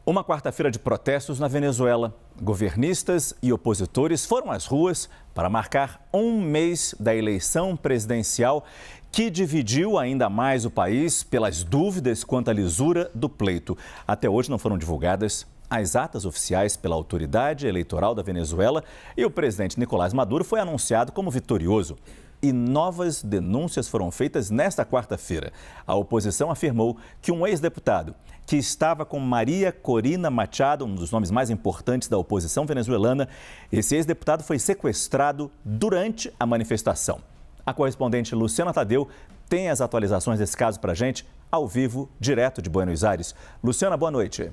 Uma quarta-feira de protestos na Venezuela. Governistas e opositores foram às ruas para marcar um mês da eleição presidencial que dividiu ainda mais o país pelas dúvidas quanto à lisura do pleito. Até hoje não foram divulgadas as atas oficiais pela autoridade eleitoral da Venezuela e o presidente Nicolás Maduro foi anunciado como vitorioso. E novas denúncias foram feitas nesta quarta-feira. A oposição afirmou que um ex-deputado que estava com Maria Corina Machado, um dos nomes mais importantes da oposição venezuelana, esse ex-deputado foi sequestrado durante a manifestação. A correspondente Luciana Tadeu tem as atualizações desse caso para a gente, ao vivo, direto de Buenos Aires. Luciana, boa noite.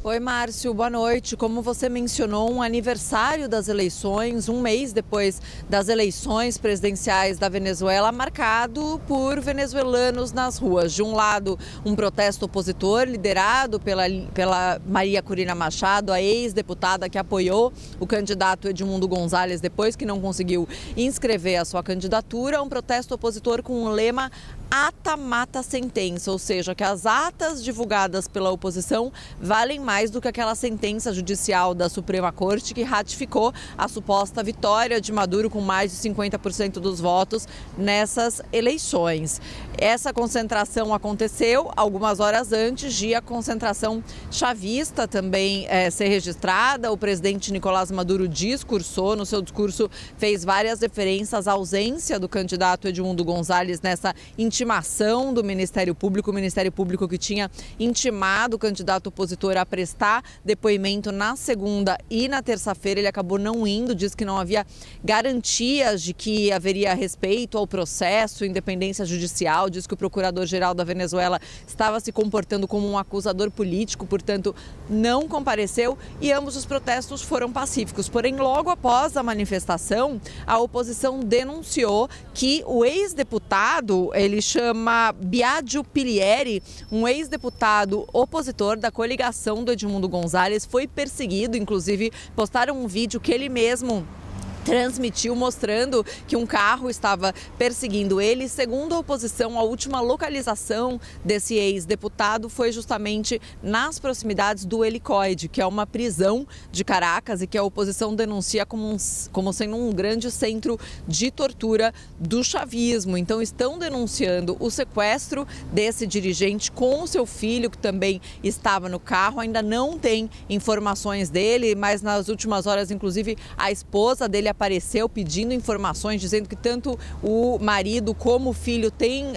Oi, Márcio, boa noite. Como você mencionou, um aniversário das eleições, um mês depois das eleições presidenciais da Venezuela, marcado por venezuelanos nas ruas. De um lado, um protesto opositor liderado pela Maria Corina Machado, a ex-deputada que apoiou o candidato Edmundo González depois que não conseguiu inscrever a sua candidatura. Um protesto opositor com o lema "Ata mata sentença", ou seja, que as atas divulgadas pela oposição valem mais do que aquela sentença judicial da Suprema Corte que ratificou a suposta vitória de Maduro com mais de 50% dos votos nessas eleições. Essa concentração aconteceu algumas horas antes de a concentração chavista também ser registrada. O presidente Nicolás Maduro discursou, no seu discurso fez várias referências à ausência do candidato Edmundo González nessa intimação do Ministério Público, o Ministério Público que tinha intimado o candidato opositor a prestar depoimento na segunda e na terça-feira. Ele acabou não indo, disse que não havia garantias de que haveria respeito ao processo, independência judicial, disse que o procurador-geral da Venezuela estava se comportando como um acusador político, portanto não compareceu e ambos os protestos foram pacíficos. Porém, logo após a manifestação, a oposição denunciou que o ex-deputado, ele chama Biagio Pilieri, um ex-deputado opositor da coligação do Edmundo González, foi perseguido. Inclusive, postaram um vídeo que ele mesmo transmitiu mostrando que um carro estava perseguindo ele. Segundo a oposição, a última localização desse ex-deputado foi justamente nas proximidades do Helicoide, que é uma prisão de Caracas e que a oposição denuncia como sendo um grande centro de tortura do chavismo. Então estão denunciando o sequestro desse dirigente com o seu filho, que também estava no carro. Ainda não tem informações dele, mas nas últimas horas, inclusive, a esposa dele apareceu pedindo informações, dizendo que tanto o marido como o filho têm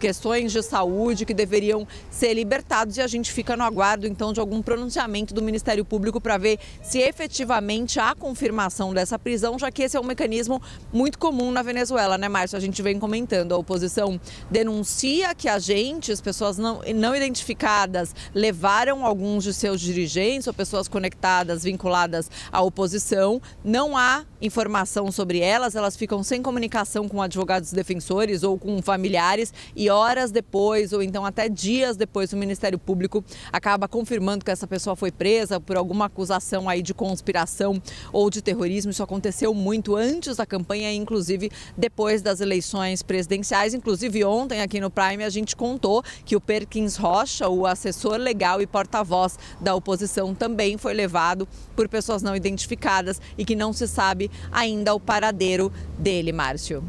questões de saúde que deveriam ser libertados, e a gente fica no aguardo então de algum pronunciamento do Ministério Público para ver se efetivamente há confirmação dessa prisão, já que esse é um mecanismo muito comum na Venezuela, né, Márcio? A gente vem comentando, a oposição denuncia que agentes, pessoas não identificadas, levaram alguns de seus dirigentes ou pessoas conectadas, vinculadas à oposição. Não há informação sobre elas, elas ficam sem comunicação com advogados defensores ou com familiares, e horas depois, ou então até dias depois, o Ministério Público acaba confirmando que essa pessoa foi presa por alguma acusação aí de conspiração ou de terrorismo. Isso aconteceu muito antes da campanha, inclusive depois das eleições presidenciais. Inclusive ontem aqui no Prime a gente contou que o Perkins Rocha, o assessor legal e porta-voz da oposição, também foi levado por pessoas não identificadas e que não se sabe ainda o paradeiro dele, Márcio.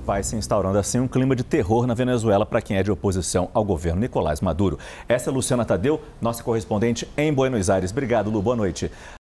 Vai se instaurando assim um clima de terror na Venezuela para quem é de oposição ao governo Nicolás Maduro. Essa é Luciana Tadeu, nossa correspondente em Buenos Aires. Obrigado, Lu. Boa noite.